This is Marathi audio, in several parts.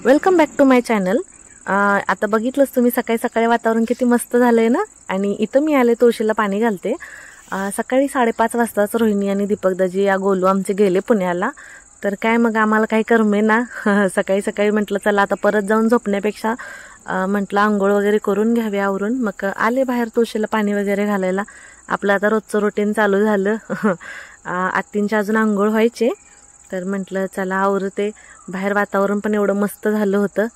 Welcome back to my channel. आता बघितलंच तुम्ही सकाळी सकाळी वातावरण किती मस्त झालंय ना। आणि इथं मी आले तुळशीला पाणी घालते। सकाळी 5:30 वाजताच रोहिणी आणि दीपक दाजी या गोलू आमचे गेले पुण्याला। तर काय मग आम्हाला काही करमे ना सकाळी सकाळी म्हटलं चला आता परत जाऊन झोपण्यापेक्षा म्हटलं आंघोळ वगैरे करून घ्यावे आवरून। मग आले बाहेर तुळशीला पाणी वगैरे घालायला। आपलं आता रोजचं रुटीन चालू झालं। आत्तींच्या अजून आंघोळ व्हायचे तर म्हटलं चला आवरते। बाहेर वातावरण पण एवढं मस्त झालं होतं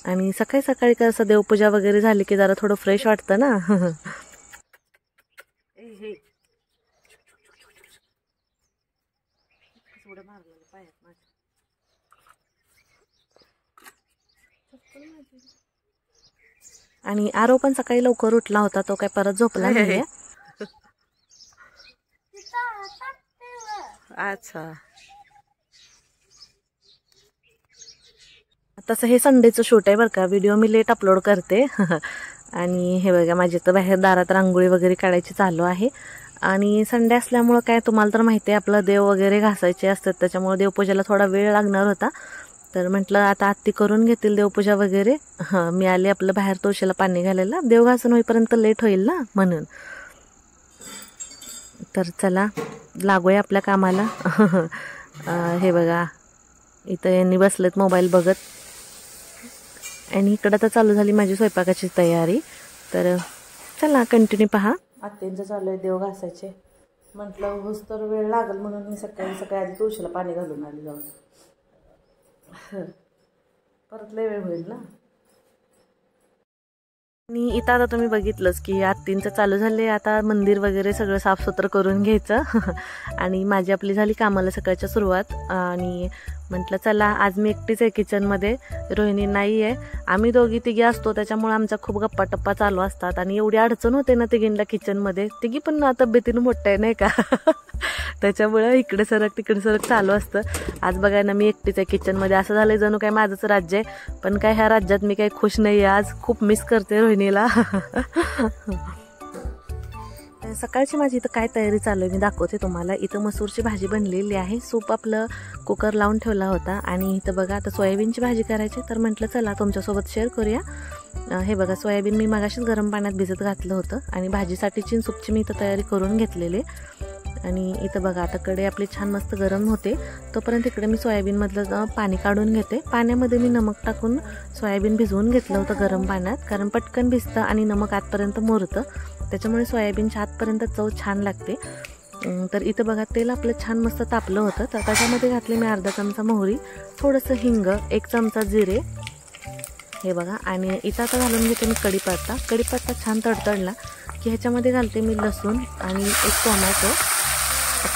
आणि सकाळी सकाळी कसं देवपूजा वगैरे झाली की जरा थोडं फ्रेश वाटतं ना। आणि आरो पण सकाळी लवकर उठला होता, तो काय परत झोपला नाहीये। अच्छा, तसं हे संडेचं शूट आहे बरं का। व्हिडिओ मी लेट अपलोड करते। आणि हे बघा माझी तर बाहेर दारात रांगोळी वगैरे काढायची चालू आहे। आणि संडे असल्यामुळं काय तुम्हाला तर माहिती आहे आपलं देव वगैरे घासायचे असतात, त्याच्यामुळे देवपूजेला थोडा वेळ लागणार होता। तर म्हटलं आता आत्ती करून घेतील देवपूजा वगैरे। मी आले आपलं बाहेर तुळशीला पाणी घालायला, देव घासून होईपर्यंत लेट होईल ना म्हणून। तर चला लागूया आपल्या कामाला। हे बघा इथं यांनी बसलेत मोबाईल बघत आणि इकडं तर चालू झाली माझी स्वयंपाकाची तयारी। तर चला कंटिन्यू पहा। आत्यांचं चालू आहे देव घासायचे। म्हटलं होस तर वेळ लागेल म्हणून मी सकाळी सकाळी आधी तुळशीला पाणी घालून आली जाऊन। परत लय वेळ होईल ना। आणि इथं आता तुम्ही बघितलंच की आत्तींचं चालू झाले आता मंदिर वगैरे सगळं साफसुथरं करून घ्यायचं। आणि माझी आपली झाली कामाला सकाळच्या सुरुवात। आणि म्हटलं चला आज मी एकटीच आहे किचनमध्ये, रोहिणी नाही आहे। आम्ही दोघी तिघी असतो त्याच्यामुळे आमचा खूप गप्पा टप्पा चालू असतात आणि एवढी अडचण होते ना तिघींना किचनमध्ये। तिघी पण तब्येतीनं मोठं आहे नाही का। त्याच्यामुळे इकडे सरक तिकडे सरक चालू असतं। आज बघा ना मी एकटीच आहे किचनमध्ये, असं झालंय जणू काय माझंच राज्य आहे। पण काय ह्या राज्यात मी काही खुश नाही आहे, आज खूप मिस करते रोहिणीला। सकाळची माझी इथं काय तयारी चालू आहे मी दाखवते तुम्हाला। इथं मसूरची भाजी बनलेली आहे, सूप आपलं कुकर लावून ठेवला होता। आणि इथं बघा आता सोयाबीनची भाजी करायची, तर म्हटलं चला तुमच्यासोबत शेअर करूया। हे बघा सोयाबीन मी मगाशीच गरम पाण्यात भिजत घातलं होतं आणि भाजीसाठीची सूपची मी इथं तयारी करून घेतलेली। आणि इथं बघा आता कढई आपली छान मस्त गरम होते, तोपर्यंत इकडे मी सोयाबीनमधलं पाणी काढून घेते। पाण्यामध्ये मी नमक टाकून सोयाबीन भिजवून घेतलं होतं गरम पाण्यात, कारण पटकन भिजतं आणि नमक आतपर्यंत मुरतं, त्याच्यामुळे सोयाबीनच्या आतपर्यंत चव छान लागते। तर इथं बघा तेल आपलं छान मस्त तापलं होतं, तर त्याच्यामध्ये घातले मी अर्धा चमचा मोहरी, थोडंसं हिंग, 1 चमचा जिरे, हे बघा। आणि इथं आता घालून घेते मी कढीपत्ता। कढीपत्ता छान तडतडला की ह्याच्यामध्ये घालते मी लसूण आणि 1 टोमॅटो।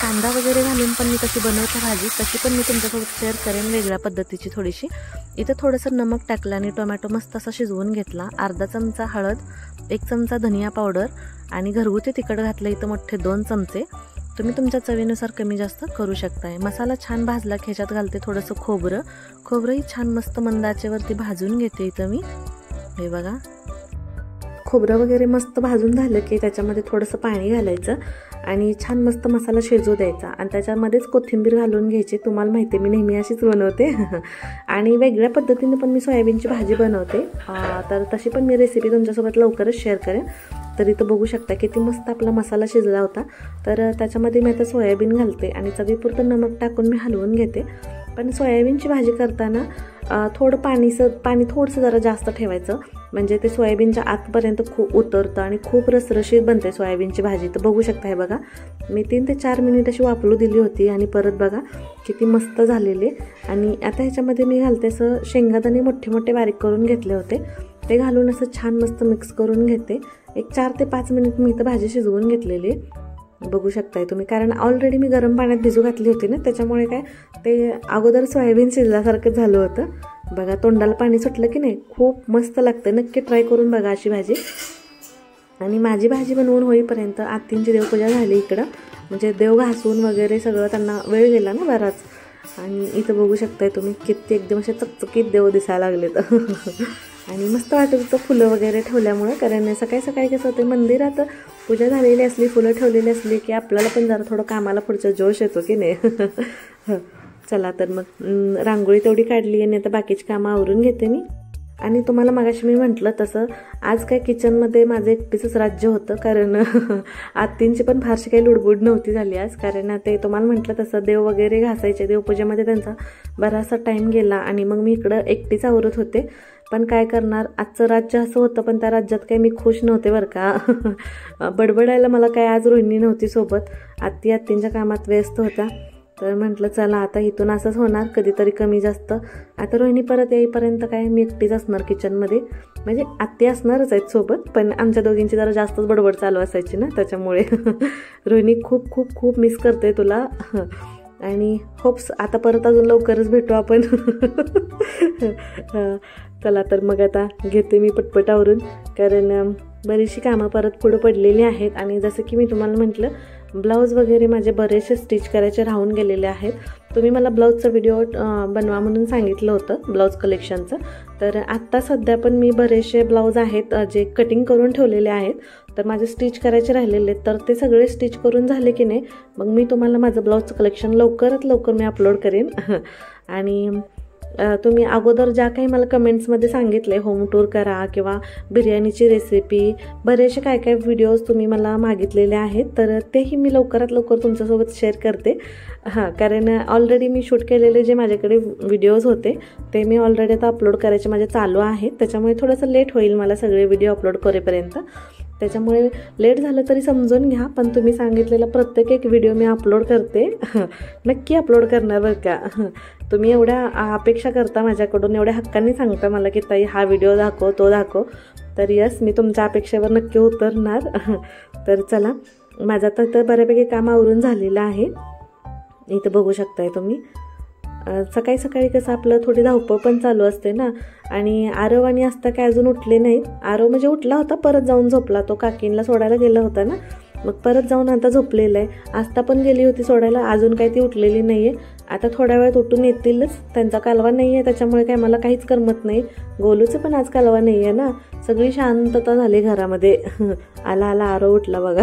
कांदा वगैरे घालून पण मी तशी बनवते भाजी, तशी पण मी तुमच्यासोबत शेअर करेन वेगळ्या पद्धतीची थोडीशी। इथं थोडंसं नमक टाकलं आणि टोमॅटो मस्त असा शिजवून घेतला। अर्धा चमचा हळद, 1 चमचा धनिया पावडर आणि घरगुती तिखट घातलं इथं मोठे 2 चमचे। तुम्ही तुमच्या चवीनुसार कमी जास्त करू शकताय। मसाला छान भाजला की ह्याच्यात घालते थोडंसं खोबरं। खोबरंही छान मस्त मंद आचेवरती भाजून घेते इथं मी। हे बघा खोबरं वगैरे मस्त भाजून झालं की त्याच्यामध्ये थोडंसं पाणी घालायचं आणि छान मस्त मसाला शिजू द्यायचा आणि त्याच्यामध्येच कोथिंबीर घालून घ्यायची। तुम्हाला माहिती आहे मी नेहमी अशीच बनवते। आणि वेगळ्या पद्धतीने पण मी सोयाबीनची भाजी बनवते, तर तशी पण मी रेसिपी तुमच्यासोबत लवकरच शेअर करेन। तर इथं बघू शकता किती मस्त आपला मसाला शिजला होता। तर त्याच्यामध्ये मी आता सोयाबीन घालते आणि चवीपुरतं नमक टाकून मी हलवून घेते। पण सोयाबीनची भाजी करताना थोडं पाणी थोडंसं जरा जास्त ठेवायचं, म्हणजे ते सोयाबीनच्या आतपर्यंत खूप उतरतं आणि खूप रसरशीत बनते सोयाबीनची भाजी। तर बघू शकता हे बघा मी 3 ते 4 मिनिट अशी वाफलू दिली होती आणि परत बघा किती मस्त झालेले। आणि आता ह्याच्यामध्ये मी घालते असं शेंगादाणे मोठे मोठे बारीक करून घेतले होते, ते घालून असं छान मस्त मिक्स करून घेते। एक 4 ते 5 मिनिट मी इथं भाजी शिजवून घेतलेली, बघू शकताय तुम्ही, कारण ऑलरेडी मी गरम पाण्यात भिजू घातली होती ना, त्याच्यामुळे काय ते अगोदर सोयाबीन शिजल्यासारखं झालं होतं। बघा तोंडाला पाणी सुटलं की नाही, खूप मस्त लागतं, नक्की ट्राय करून बघा अशी भाजी। आणि माझी भाजी बनवून होईपर्यंत आत्तींची देवपूजा झाली इकडं, म्हणजे देव घासून वगैरे सगळं त्यांना वेळ गेला ना बराच। आणि इथं बघू शकताय तुम्ही किती एकदम असे चकचकीत देव दिसायला लागलेत। आणि मस्त वाटत होतं फुलं वगैरे ठेवल्यामुळे, कारण सकाळी सकाळी कसं होतं मंदिरात पूजा झालेली असली फुलं ठेवलेली असली की आपल्याला पण जरा थोडं कामाला पुढचा जोश येतो की नाही। चला तर मग रांगोळी तेवढी काढली आणि आता बाकीची कामं आवरून घेते मी. आणि तुम्हाला मगाशी मी म्हटलं तसं आज काय किचनमध्ये माझं एकटीचंच राज्य होतं, कारण आत्तींची पण फारशी काही लुडबुड नव्हती झाली आज. कारण ते तुम्हाला म्हटलं तसं देव वगैरे घासायचे, देवपूजेमध्ये त्यांचा बराचसा टाईम गेला आणि मग मी इकडं एकटीच आवरत होते. पण काय करणार, आजचं राज्य असं होतं. पण त्या राज्यात काही मी खुश नव्हते बरं का. बडबडायला मला काय आज रोहिणी नव्हती सोबत, आत्तींच्या कामात व्यस्त होत्या. तर म्हटलं चला आता इथून असंच होणार, कधीतरी कमी जास्त. आता रोहिणी परत येईपर्यंत काय मी एकटीच असणार किचनमध्ये, म्हणजे आत्ती असणारच आहेत सोबत, पण आमच्या दोघींची जरा जास्तच बडबड चालू असायची ना, त्याच्यामुळे. रोहिणी खूप खूप खूप मिस करते तुला, आणि होप्स आता परत अजून लवकरच भेटू आपण. चला तर मग आता घेते मी पटपट आवरून, कारण बरीचशी कामं परत पुढं पडलेली आहेत. आणि जसं की मी तुम्हाला म्हटलं, ब्लाऊज वगैरे माझे बरेचसे स्टिच करायचे राहून गेलेले आहेत. तुम्ही मला ब्लाऊजचा व्हिडिओ बनवा म्हणून सांगितलं होतं, ब्लाऊज कलेक्शनचं. तर आत्ता सध्या पण मी बरेचसे ब्लाऊज आहेत जे कटिंग करून ठेवलेले आहेत, तर माझे स्टिच करायचे राहिलेले आहेत. तर ते सगळे स्टिच करून झाले की नाही, मग मी तुम्हाला माझं ब्लाऊजचं कलेक्शन लवकरात लवकर मी अपलोड करेन. आणि तुम्ही अगोदर ज्या काही मला कमेंट्समध्ये सांगितले, होम टूर करा किंवा बिर्याणीची रेसिपी, बरेचसे काय काय व्हिडिओज तुम्ही मला मागितलेले आहेत, तर तेही मी लवकरात लवकर तुमच्यासोबत शेअर करते. कारण ऑलरेडी मी शूट केलेले जे माझ्याकडे व्हिडिओज होते ते मी ऑलरेडी आता अपलोड करायचे माझे चालू आहेत. त्याच्यामुळे थोडंसं लेट होईल मला सगळे व्हिडिओ अपलोड करेपर्यंत, त्याच्यामुळे लेट झालं तरी समजून घ्या. पण तुम्ही सांगितलेला प्रत्येक एक व्हिडिओ मी अपलोड करते, नक्की अपलोड करणार बरं का. तुम्ही एवढ्या अपेक्षा करता माझ्याकडून, एवढ्या हक्काने सांगता मला की ताई हा व्हिडिओ दाखव, तो दाखव, तर यस मी तुमच्या अपेक्षेवर नक्की उतरणार. तर चला, माझं आता तर बऱ्यापैकी काम आवरून झालेलं आहे. इथं बघू शकताय तुम्ही, सकाळी सकाळी कसं आपलं थोडी धावपळ पण चालू असते ना. आणि आरव आणि आस्था काय अजून उठले नाहीत. आरव म्हणजे उठला होता, परत जाऊन झोपला, तो काकींला सोडायला गेला होता ना, मग परत जाऊन आता झोपलेलं आहे. आस्था पण गेली होती सोडायला, अजून काही ती उठलेली नाही आहे. आता थोड्या वेळात उठून येतीलच, त्यांचा कालवा नाही आहे त्याच्यामुळे काय मला काहीच करमत नाही. गोलूचं पण आज कालवा नाही आहे ना, सगळी शांतता झाली घरामध्ये. आला आला आरव उठला बघा.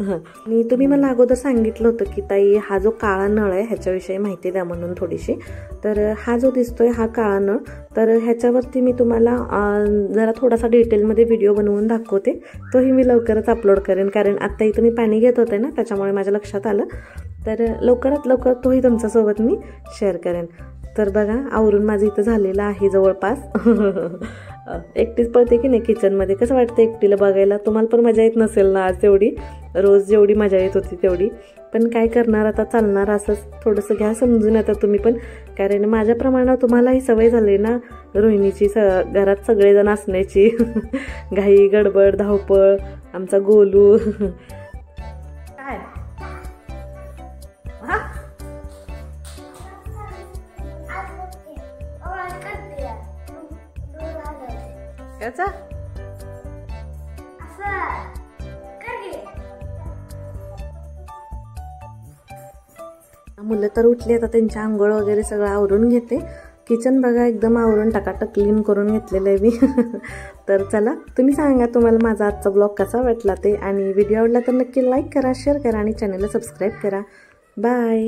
आणि तुम्ही मला अगोदर सांगितलं होतं की ताई हा जो काळा नळ आहे ह्याच्याविषयी माहिती द्या म्हणून थोडीशी. तर हा जो दिसतोय हा काळा नळ, तर ह्याच्यावरती मी तुम्हाला जरा थोडासा डिटेलमध्ये व्हिडिओ बनवून दाखवते. तोही मी लवकरच अपलोड करेन, कारण आत्ता इथं मी पाणी घेत होते ना, त्याच्यामुळे माझ्या लक्षात आलं. तर लवकरात लवकर तोही तुमच्यासोबत मी शेअर करेन. तर बघा, आवरून माझं इथं झालेलं आहे जवळपास. एकटीच पळते की नाही किचनमध्ये, कसं वाटतं एकटीला बघायला. तुम्हाला पण मजा येत नसेल ना आज तेवढी, रोज जेवढी मजा येत होती तेवढी. पण काय करणार, आता चालणार असंच. थोडंसं घ्या समजून आता तुम्ही पण, कारण माझ्या प्रमाणात तुम्हालाही सवय झाली ना रोहिणीची, घरात सगळेजण असण्याची. घाई गडबड धावपळ, आमचा गोलू. काय याचा मुलं तर उठली, आता त्यांच्या आंघोळ वगैरे सगळं आवरून घेते. किचन बघा एकदम आवरून टकाटक क्लीन करून घेतलेलं आहे मी. तर चला, तुम्ही सांगा तुम्हाला माझा आजचा ब्लॉग कसा वाटला ते, आणि व्हिडिओ आवडला तर नक्की लाईक करा, शेअर करा आणि चॅनलला सबस्क्राईब करा. बाय.